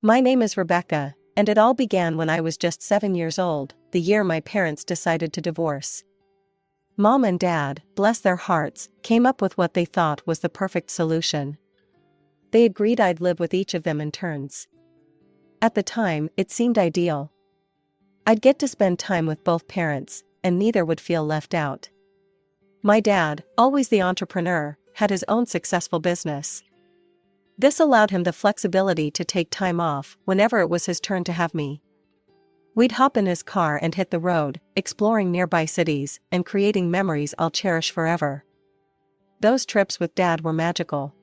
My name is Rebecca, and it all began when I was just 7 years old, the year my parents decided to divorce. Mom and Dad, bless their hearts, came up with what they thought was the perfect solution. They agreed I'd live with each of them in turns. At the time, it seemed ideal. I'd get to spend time with both parents, and neither would feel left out. My dad, always the entrepreneur, had his own successful business. This allowed him the flexibility to take time off whenever it was his turn to have me. We'd hop in his car and hit the road, exploring nearby cities and creating memories I'll cherish forever. Those trips with Dad were magical.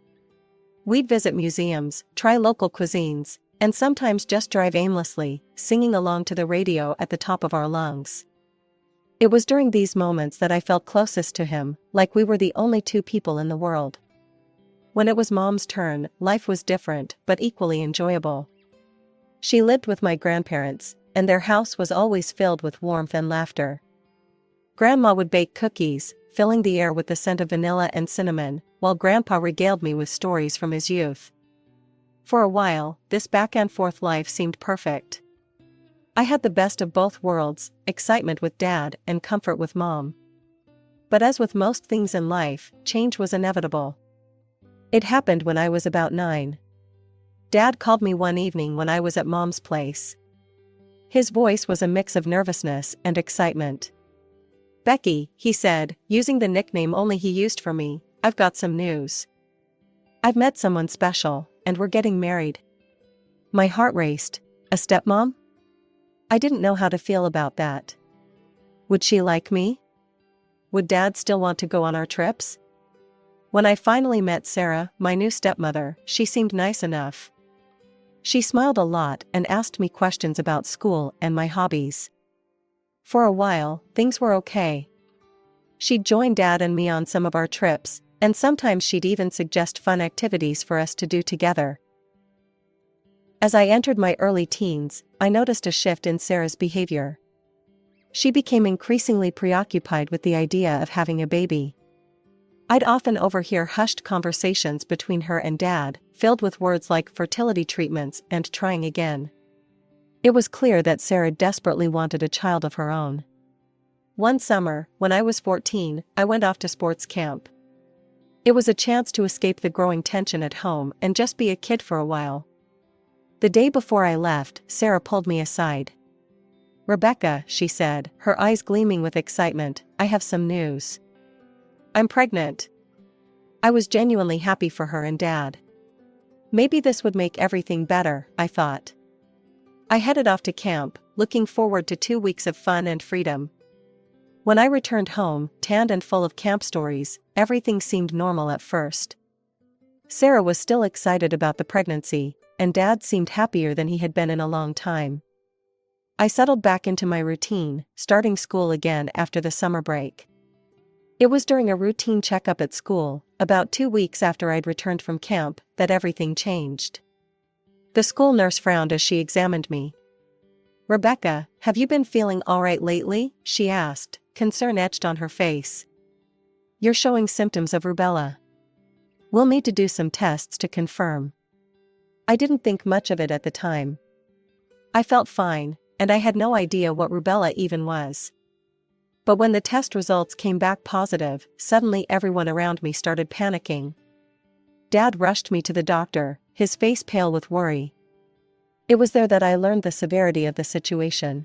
We'd visit museums, try local cuisines, and sometimes just drive aimlessly, singing along to the radio at the top of our lungs. It was during these moments that I felt closest to him, like we were the only two people in the world. When it was Mom's turn, life was different but equally enjoyable. She lived with my grandparents, and their house was always filled with warmth and laughter. Grandma would bake cookies, filling the air with the scent of vanilla and cinnamon, while Grandpa regaled me with stories from his youth. For a while, this back-and-forth life seemed perfect. I had the best of both worlds, excitement with Dad and comfort with Mom. But as with most things in life, change was inevitable. It happened when I was about 9. Dad called me one evening when I was at Mom's place. His voice was a mix of nervousness and excitement. "Becky," he said, using the nickname only he used for me, "I've got some news. I've met someone special, and we're getting married." My heart raced. A stepmom? I didn't know how to feel about that. Would she like me? Would Dad still want to go on our trips? When I finally met Sarah, my new stepmother, she seemed nice enough. She smiled a lot and asked me questions about school and my hobbies. For a while, things were okay. She'd join Dad and me on some of our trips, and sometimes she'd even suggest fun activities for us to do together. As I entered my early teens, I noticed a shift in Sarah's behavior. She became increasingly preoccupied with the idea of having a baby. I'd often overhear hushed conversations between her and Dad, filled with words like fertility treatments and trying again. It was clear that Sarah desperately wanted a child of her own. One summer, when I was 14, I went off to sports camp. It was a chance to escape the growing tension at home and just be a kid for a while. The day before I left, Sarah pulled me aside. "Rebecca," she said, her eyes gleaming with excitement, "I have some news. I'm pregnant." I was genuinely happy for her and Dad. Maybe this would make everything better, I thought. I headed off to camp, looking forward to 2 weeks of fun and freedom. When I returned home, tanned and full of camp stories, everything seemed normal at first. Sarah was still excited about the pregnancy, and Dad seemed happier than he had been in a long time. I settled back into my routine, starting school again after the summer break. It was during a routine checkup at school, about 2 weeks after I'd returned from camp, that everything changed. The school nurse frowned as she examined me. "Rebecca, have you been feeling all right lately?" she asked, concern etched on her face. "You're showing symptoms of rubella. We'll need to do some tests to confirm." I didn't think much of it at the time. I felt fine, and I had no idea what rubella even was. But when the test results came back positive, suddenly everyone around me started panicking. Dad rushed me to the doctor, his face pale with worry. It was there that I learned the severity of the situation.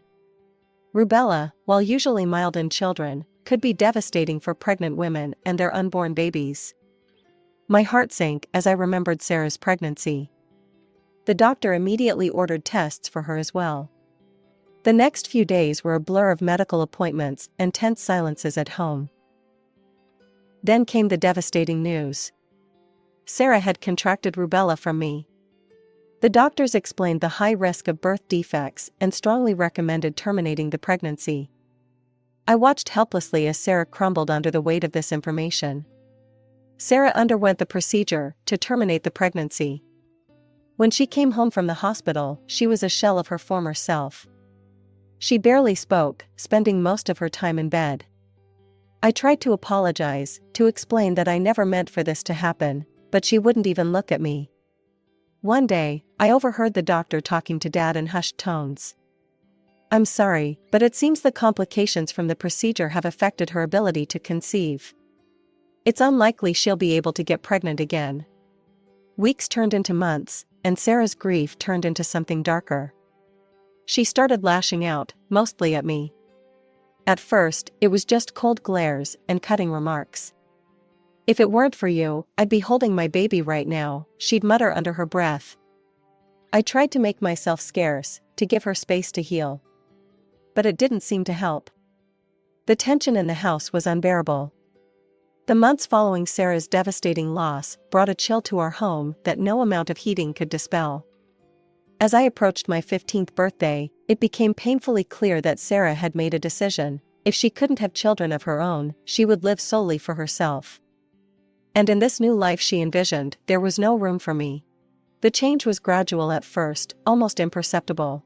Rubella, while usually mild in children, could be devastating for pregnant women and their unborn babies. My heart sank as I remembered Sarah's pregnancy. The doctor immediately ordered tests for her as well. The next few days were a blur of medical appointments and tense silences at home. Then came the devastating news. Sarah had contracted rubella from me. The doctors explained the high risk of birth defects and strongly recommended terminating the pregnancy. I watched helplessly as Sarah crumbled under the weight of this information. Sarah underwent the procedure to terminate the pregnancy. When she came home from the hospital, she was a shell of her former self. She barely spoke, spending most of her time in bed. I tried to apologize, to explain that I never meant for this to happen, but she wouldn't even look at me. One day, I overheard the doctor talking to Dad in hushed tones. "I'm sorry, but it seems the complications from the procedure have affected her ability to conceive. It's unlikely she'll be able to get pregnant again." Weeks turned into months, and Sarah's grief turned into something darker. She started lashing out, mostly at me. At first, it was just cold glares and cutting remarks. "If it weren't for you, I'd be holding my baby right now," she'd mutter under her breath. I tried to make myself scarce, to give her space to heal. But it didn't seem to help. The tension in the house was unbearable. The months following Sarah's devastating loss brought a chill to our home that no amount of heating could dispel. As I approached my 15th birthday, it became painfully clear that Sarah had made a decision. If she couldn't have children of her own, she would live solely for herself. And in this new life she envisioned, there was no room for me. The change was gradual at first, almost imperceptible.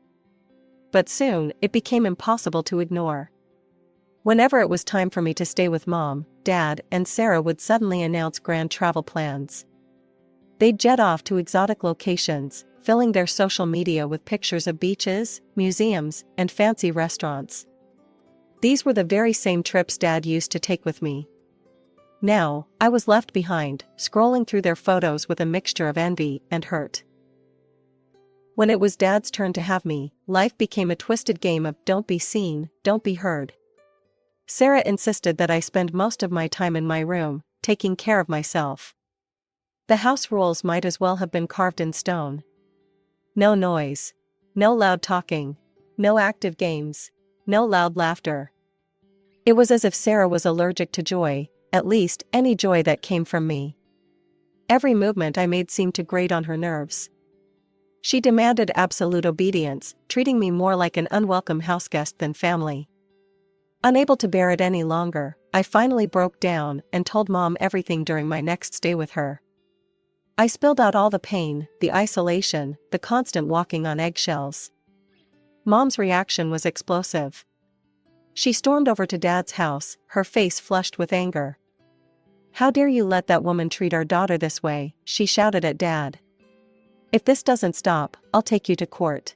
But soon, it became impossible to ignore. Whenever it was time for me to stay with Mom, Dad, and Sarah would suddenly announce grand travel plans. They'd jet off to exotic locations, filling their social media with pictures of beaches, museums, and fancy restaurants. These were the very same trips Dad used to take with me. Now, I was left behind, scrolling through their photos with a mixture of envy and hurt. When it was Dad's turn to have me, life became a twisted game of don't be seen, don't be heard. Sarah insisted that I spend most of my time in my room, taking care of myself. The house rules might as well have been carved in stone. No noise. No loud talking. No active games. No loud laughter. It was as if Sarah was allergic to joy, at least any joy that came from me. Every movement I made seemed to grate on her nerves. She demanded absolute obedience, treating me more like an unwelcome houseguest than family. Unable to bear it any longer, I finally broke down and told Mom everything during my next stay with her. I spilled out all the pain, the isolation, the constant walking on eggshells. Mom's reaction was explosive. She stormed over to Dad's house, her face flushed with anger. "How dare you let that woman treat our daughter this way?" she shouted at Dad. "If this doesn't stop, I'll take you to court.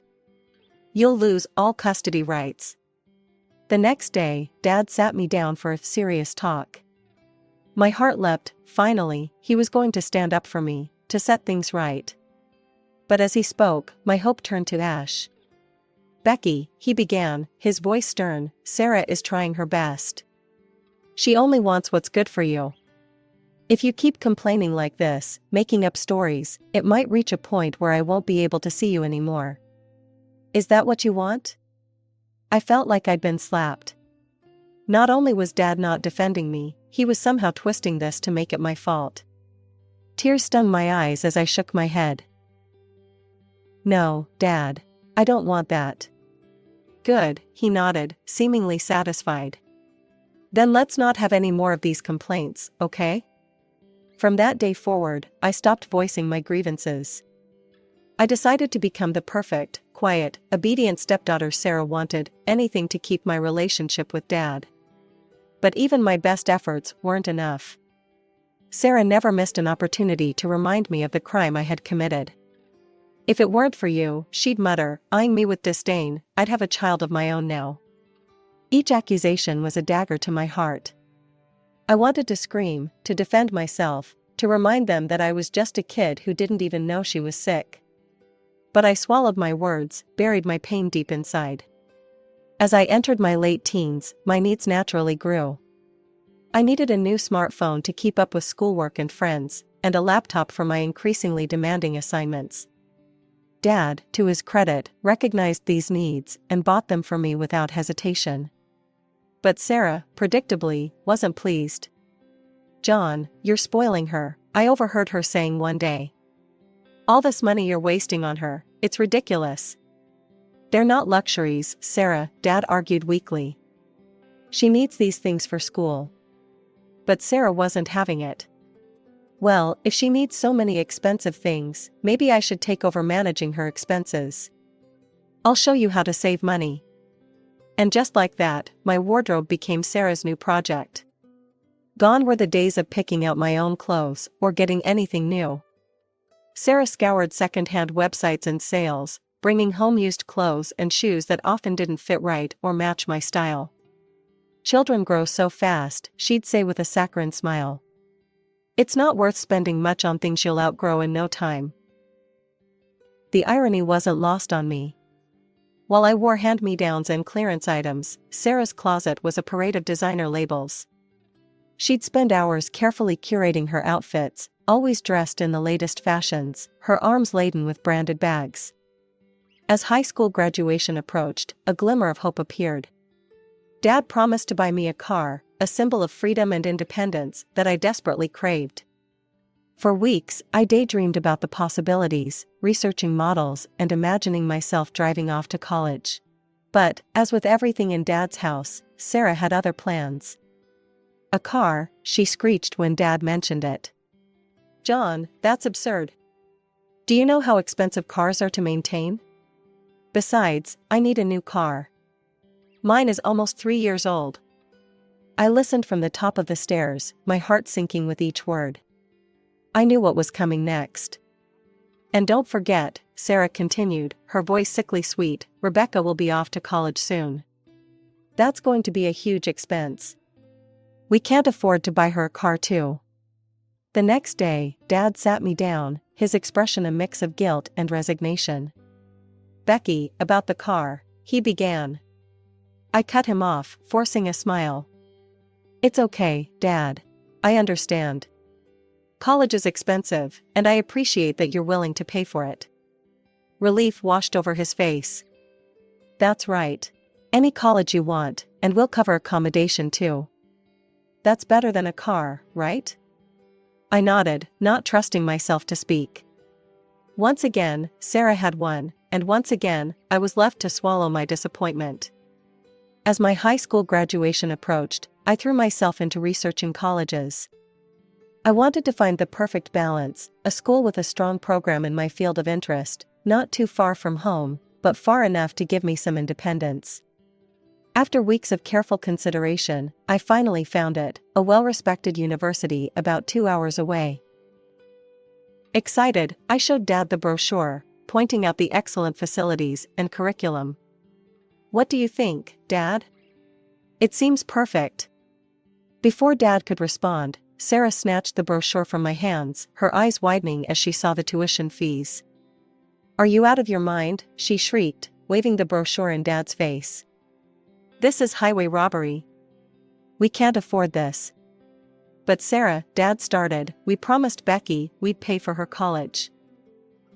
You'll lose all custody rights." The next day, Dad sat me down for a serious talk. My heart leapt. Finally, he was going to stand up for me, to set things right. But as he spoke, my hope turned to ash. "Becky," he began, his voice stern, "Sarah is trying her best. She only wants what's good for you. If you keep complaining like this, making up stories, it might reach a point where I won't be able to see you anymore. Is that what you want?" I felt like I'd been slapped. Not only was Dad not defending me, he was somehow twisting this to make it my fault. Tears stung my eyes as I shook my head. "No, Dad. I don't want that." "Good," he nodded, seemingly satisfied. "Then let's not have any more of these complaints, okay?" From that day forward, I stopped voicing my grievances. I decided to become the perfect, quiet, obedient stepdaughter Sarah wanted, anything to keep my relationship with Dad. But even my best efforts weren't enough. Sarah never missed an opportunity to remind me of the crime I had committed. "If it weren't for you," she'd mutter, eyeing me with disdain, "I'd have a child of my own now." Each accusation was a dagger to my heart. I wanted to scream, to defend myself, to remind them that I was just a kid who didn't even know she was sick. But I swallowed my words, buried my pain deep inside. As I entered my late teens, my needs naturally grew. I needed a new smartphone to keep up with schoolwork and friends, and a laptop for my increasingly demanding assignments. Dad, to his credit, recognized these needs and bought them for me without hesitation. But Sarah, predictably, wasn't pleased. "John, you're spoiling her," I overheard her saying one day. "All this money you're wasting on her, it's ridiculous." "They're not luxuries, Sarah," Dad argued weakly. "She needs these things for school." But Sarah wasn't having it. "Well, if she needs so many expensive things, maybe I should take over managing her expenses. I'll show you how to save money." And just like that, my wardrobe became Sarah's new project. Gone were the days of picking out my own clothes or getting anything new. Sarah scoured second-hand websites and sales, bringing home used clothes and shoes that often didn't fit right or match my style. "Children grow so fast," she'd say with a saccharine smile. "It's not worth spending much on things you'll outgrow in no time." The irony wasn't lost on me. While I wore hand-me-downs and clearance items, Sarah's closet was a parade of designer labels. She'd spend hours carefully curating her outfits, always dressed in the latest fashions, her arms laden with branded bags. As high school graduation approached, a glimmer of hope appeared. Dad promised to buy me a car, a symbol of freedom and independence that I desperately craved. For weeks, I daydreamed about the possibilities, researching models and imagining myself driving off to college. But, as with everything in Dad's house, Sarah had other plans. "A car," she screeched when Dad mentioned it. "John, that's absurd. Do you know how expensive cars are to maintain? Besides, I need a new car. Mine is almost 3 years old." I listened from the top of the stairs, my heart sinking with each word. I knew what was coming next. "And don't forget," Sarah continued, her voice sickly sweet, "Rebecca will be off to college soon. That's going to be a huge expense. We can't afford to buy her a car too." The next day, Dad sat me down, his expression a mix of guilt and resignation. "Becky, about the car," he began. I cut him off, forcing a smile. "It's okay, Dad. I understand. College is expensive, and I appreciate that you're willing to pay for it." Relief washed over his face. "That's right. Any college you want, and we'll cover accommodation too." "That's better than a car, right?" I nodded, not trusting myself to speak. Once again, Sarah had won, and once again, I was left to swallow my disappointment. As my high school graduation approached, I threw myself into researching colleges. I wanted to find the perfect balance, a school with a strong program in my field of interest, not too far from home, but far enough to give me some independence. After weeks of careful consideration, I finally found it, a well-respected university about 2 hours away. Excited, I showed Dad the brochure, pointing out the excellent facilities and curriculum. "What do you think, Dad? It seems perfect." Before Dad could respond, Sarah snatched the brochure from my hands, her eyes widening as she saw the tuition fees. "Are you out of your mind?" she shrieked, waving the brochure in Dad's face. "This is highway robbery. We can't afford this." "But Sarah," Dad started, "we promised Becky we'd pay for her college."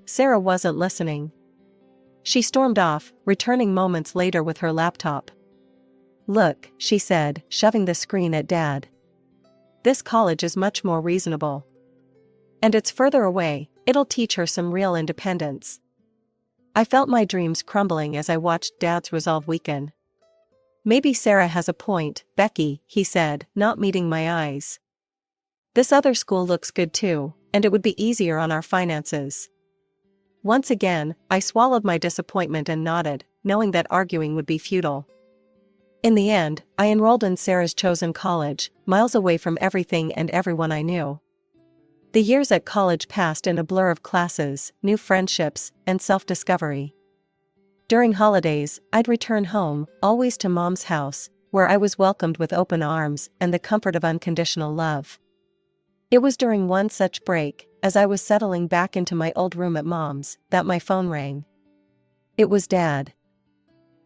Sarah wasn't listening. She stormed off, returning moments later with her laptop. "Look," she said, shoving the screen at Dad. "This college is much more reasonable. And it's further away, it'll teach her some real independence." I felt my dreams crumbling as I watched Dad's resolve weaken. "Maybe Sarah has a point, Becky," he said, not meeting my eyes. "This other school looks good too, and it would be easier on our finances." Once again, I swallowed my disappointment and nodded, knowing that arguing would be futile. In the end, I enrolled in Sarah's chosen college, miles away from everything and everyone I knew. The years at college passed in a blur of classes, new friendships, and self-discovery. During holidays, I'd return home, always to Mom's house, where I was welcomed with open arms and the comfort of unconditional love. It was during one such break, as I was settling back into my old room at Mom's, that my phone rang. It was Dad.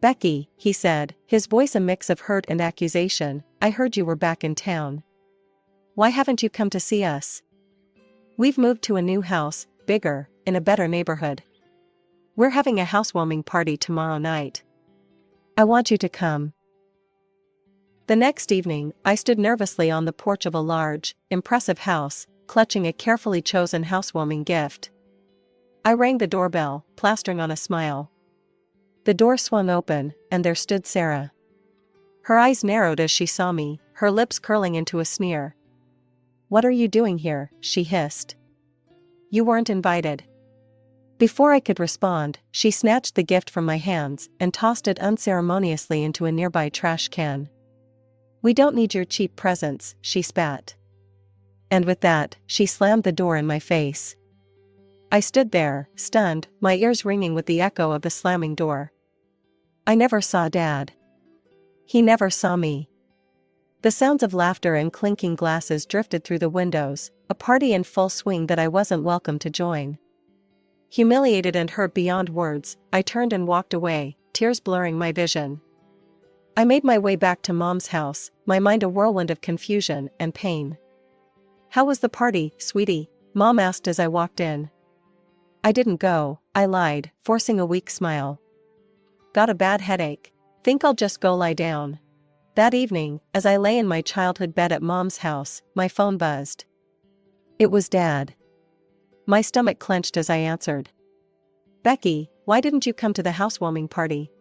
"Becky," he said, his voice a mix of hurt and accusation, "I heard you were back in town. Why haven't you come to see us? We've moved to a new house, bigger, in a better neighborhood. We're having a housewarming party tomorrow night. I want you to come." The next evening, I stood nervously on the porch of a large, impressive house, clutching a carefully chosen housewarming gift. I rang the doorbell, plastering on a smile. The door swung open, and there stood Sarah. Her eyes narrowed as she saw me, her lips curling into a sneer. "What are you doing here?" she hissed. "You weren't invited." Before I could respond, she snatched the gift from my hands and tossed it unceremoniously into a nearby trash can. "We don't need your cheap presents," she spat. And with that, she slammed the door in my face. I stood there, stunned, my ears ringing with the echo of the slamming door. I never saw Dad. He never saw me. The sounds of laughter and clinking glasses drifted through the windows, a party in full swing that I wasn't welcome to join. Humiliated and hurt beyond words, I turned and walked away, tears blurring my vision. I made my way back to Mom's house, my mind a whirlwind of confusion and pain. "How was the party, sweetie?" Mom asked as I walked in. "I didn't go," I lied, forcing a weak smile. "Got a bad headache. Think I'll just go lie down." That evening, as I lay in my childhood bed at Mom's house, my phone buzzed. It was Dad. My stomach clenched as I answered. "Becky, why didn't you come to the housewarming party?"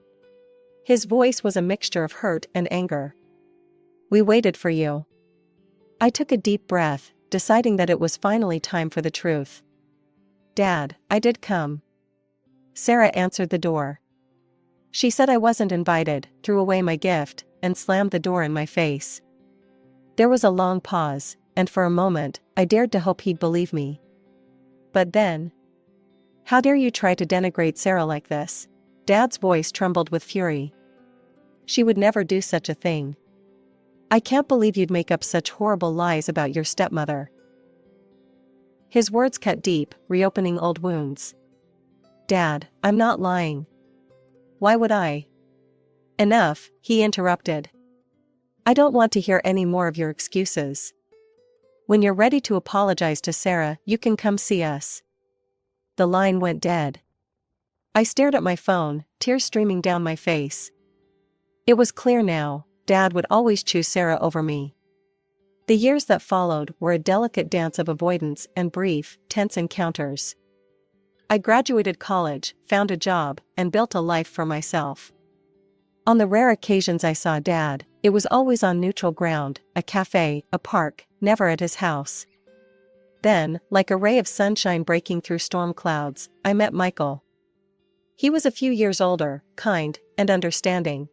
His voice was a mixture of hurt and anger. "We waited for you." I took a deep breath, deciding that it was finally time for the truth. "Dad, I did come." Sarah answered the door. She said I wasn't invited, threw away my gift, and slammed the door in my face. There was a long pause, and for a moment, I dared to hope he'd believe me. But then, "How dare you try to denigrate Sarah like this?" Dad's voice trembled with fury. "She would never do such a thing. I can't believe you'd make up such horrible lies about your stepmother." His words cut deep, reopening old wounds. "Dad, I'm not lying." "Why would I?" "Enough," he interrupted. "I don't want to hear any more of your excuses. When you're ready to apologize to Sarah, you can come see us." The line went dead. I stared at my phone, tears streaming down my face. It was clear now, Dad would always choose Sarah over me. The years that followed were a delicate dance of avoidance and brief, tense encounters. I graduated college, found a job, and built a life for myself. On the rare occasions I saw Dad, it was always on neutral ground, a cafe, a park, never at his house. Then, like a ray of sunshine breaking through storm clouds, I met Michael. He was a few years older, kind, and understanding.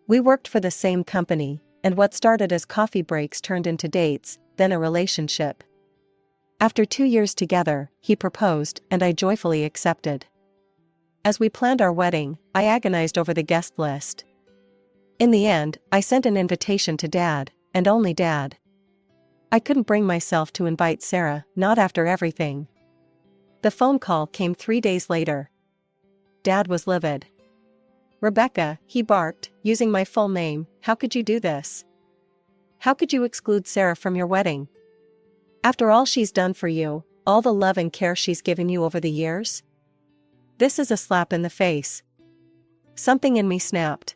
We worked for the same company, and what started as coffee breaks turned into dates, then a relationship. After 2 years together, he proposed, and I joyfully accepted. As we planned our wedding, I agonized over the guest list. In the end, I sent an invitation to Dad, and only Dad. I couldn't bring myself to invite Sarah, not after everything. The phone call came 3 days later. Dad was livid. "Rebecca," he barked, using my full name, "how could you do this? How could you exclude Sarah from your wedding? After all she's done for you, all the love and care she's given you over the years? This is a slap in the face." Something in me snapped.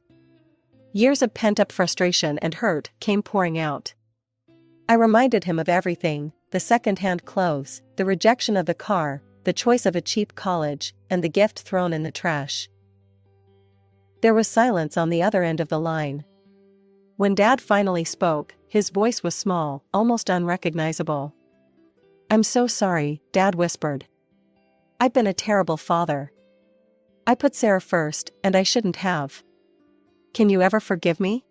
Years of pent-up frustration and hurt came pouring out. I reminded him of everything, the second-hand clothes, the rejection of the car, the choice of a cheap college, and the gift thrown in the trash. There was silence on the other end of the line. When Dad finally spoke, his voice was small, almost unrecognizable. "I'm so sorry," Dad whispered. "I've been a terrible father. I put Sarah first, and I shouldn't have. Can you ever forgive me?"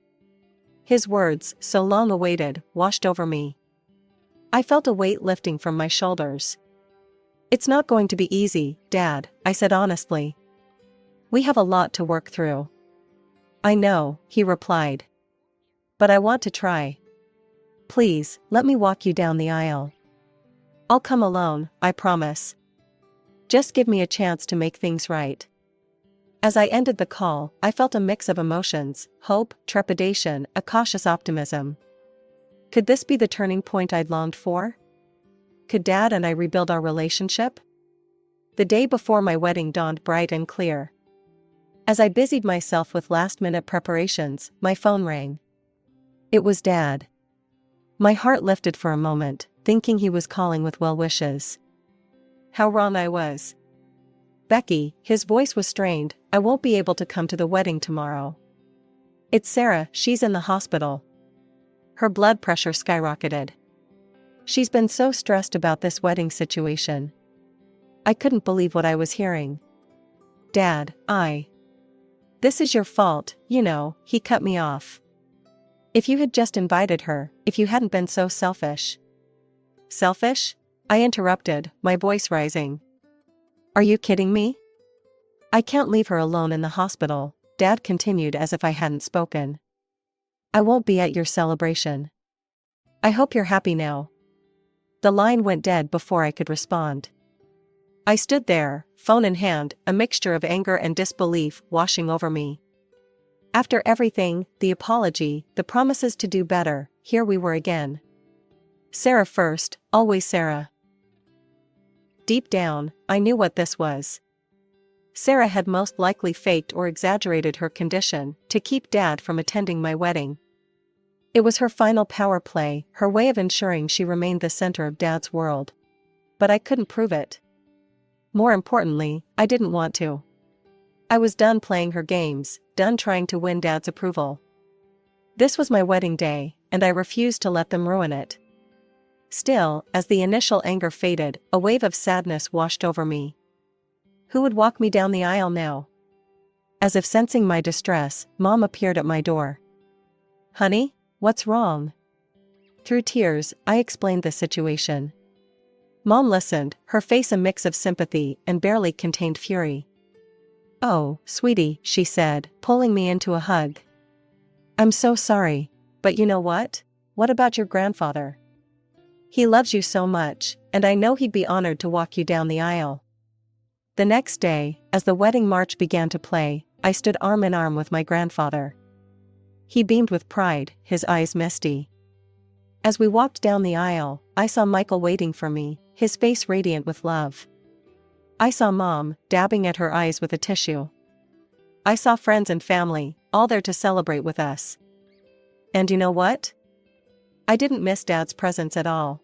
His words, so long awaited, washed over me. I felt a weight lifting from my shoulders. "It's not going to be easy, Dad," I said honestly. "We have a lot to work through." "I know," he replied. "But I want to try. Please, let me walk you down the aisle. I'll come alone, I promise. Just give me a chance to make things right." As I ended the call, I felt a mix of emotions, hope, trepidation, a cautious optimism. Could this be the turning point I'd longed for? Could Dad and I rebuild our relationship? The day before my wedding dawned bright and clear. As I busied myself with last-minute preparations, my phone rang. It was Dad. My heart lifted for a moment, thinking he was calling with well wishes. How wrong I was. "Becky," his voice was strained, "I won't be able to come to the wedding tomorrow. It's Sarah, she's in the hospital." Her blood pressure skyrocketed. She's been so stressed about this wedding situation. I couldn't believe what I was hearing. "Dad, This is your fault, you know," he cut me off. "If you had just invited her, if you hadn't been so selfish." "Selfish?" I interrupted, my voice rising. Are you kidding me? I can't leave her alone in the hospital, Dad continued as if I hadn't spoken. I won't be at your celebration. I hope you're happy now. The line went dead before I could respond. I stood there, phone in hand, a mixture of anger and disbelief washing over me. After everything, the apology, the promises to do better, here we were again. Sarah first, always Sarah. Deep down, I knew what this was. Sarah had most likely faked or exaggerated her condition to keep Dad from attending my wedding. It was her final power play, her way of ensuring she remained the center of Dad's world. But I couldn't prove it. More importantly, I didn't want to. I was done playing her games, done trying to win Dad's approval. This was my wedding day, and I refused to let them ruin it. Still, as the initial anger faded, a wave of sadness washed over me. Who would walk me down the aisle now? As if sensing my distress, Mom appeared at my door. Honey, what's wrong? Through tears, I explained the situation. Mom listened, her face a mix of sympathy and barely contained fury. Oh, sweetie, she said, pulling me into a hug. I'm so sorry, but you know what? What about your grandfather? He loves you so much, and I know he'd be honored to walk you down the aisle. The next day, as the wedding march began to play, I stood arm in arm with my grandfather. He beamed with pride, his eyes misty. As we walked down the aisle, I saw Michael waiting for me, his face radiant with love. I saw Mom, dabbing at her eyes with a tissue. I saw friends and family, all there to celebrate with us. And you know what? I didn't miss Dad's presence at all.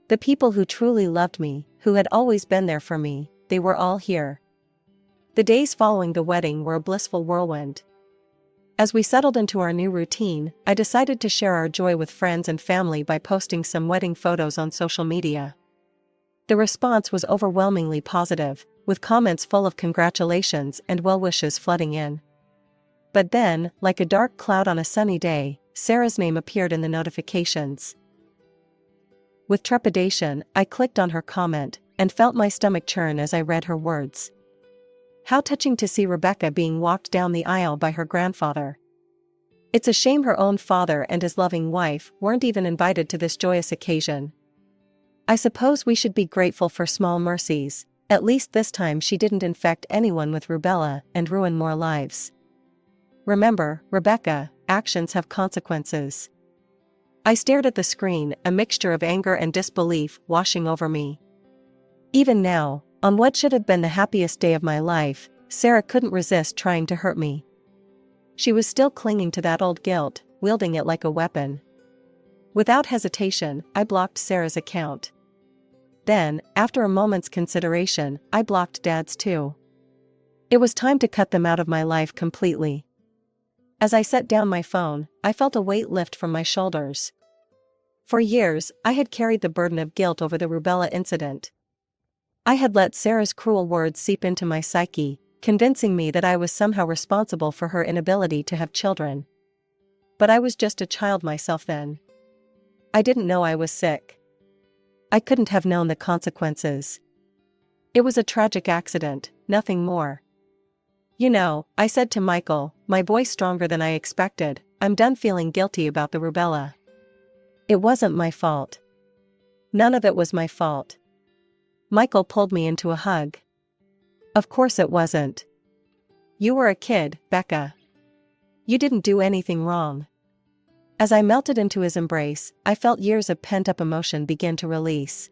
The people who truly loved me, who had always been there for me, they were all here. The days following the wedding were a blissful whirlwind. As we settled into our new routine, I decided to share our joy with friends and family by posting some wedding photos on social media. The response was overwhelmingly positive, with comments full of congratulations and well wishes flooding in. But then, like a dark cloud on a sunny day, Sarah's name appeared in the notifications. With trepidation, I clicked on her comment, and felt my stomach churn as I read her words. How touching to see Rebecca being walked down the aisle by her grandfather. It's a shame her own father and his loving wife weren't even invited to this joyous occasion. I suppose we should be grateful for small mercies, at least this time she didn't infect anyone with rubella and ruin more lives. Remember, Rebecca, actions have consequences. I stared at the screen, a mixture of anger and disbelief washing over me. Even now, on what should have been the happiest day of my life, Sarah couldn't resist trying to hurt me. She was still clinging to that old guilt, wielding it like a weapon. Without hesitation, I blocked Sarah's account. Then, after a moment's consideration, I blocked Dad's too. It was time to cut them out of my life completely. As I set down my phone, I felt a weight lift from my shoulders. For years, I had carried the burden of guilt over the rubella incident. I had let Sarah's cruel words seep into my psyche, convincing me that I was somehow responsible for her inability to have children. But I was just a child myself then. I didn't know I was sick. I couldn't have known the consequences. It was a tragic accident, nothing more. You know, I said to Michael, my voice stronger than I expected, I'm done feeling guilty about the rubella. It wasn't my fault. None of it was my fault. Michael pulled me into a hug. Of course it wasn't. You were a kid, Becca. You didn't do anything wrong. As I melted into his embrace, I felt years of pent-up emotion begin to release.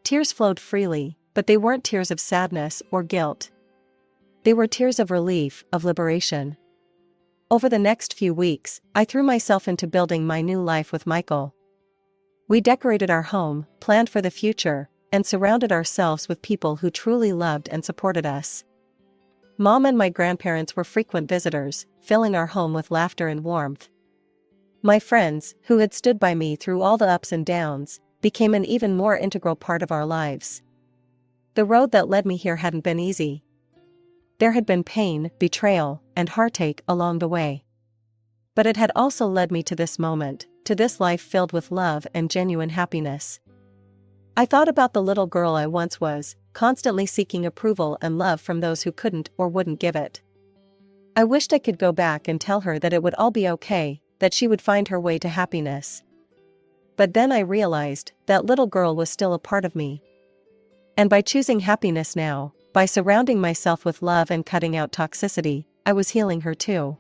Tears flowed freely, but they weren't tears of sadness or guilt. They were tears of relief, of liberation. Over the next few weeks, I threw myself into building my new life with Michael. We decorated our home, planned for the future, and surrounded ourselves with people who truly loved and supported us. Mom and my grandparents were frequent visitors, filling our home with laughter and warmth. My friends, who had stood by me through all the ups and downs, became an even more integral part of our lives. The road that led me here hadn't been easy. There had been pain, betrayal, and heartache along the way. But it had also led me to this moment, to this life filled with love and genuine happiness. I thought about the little girl I once was, constantly seeking approval and love from those who couldn't or wouldn't give it. I wished I could go back and tell her that it would all be okay, that she would find her way to happiness. But then I realized that little girl was still a part of me. And by choosing happiness now, by surrounding myself with love and cutting out toxicity, I was healing her too.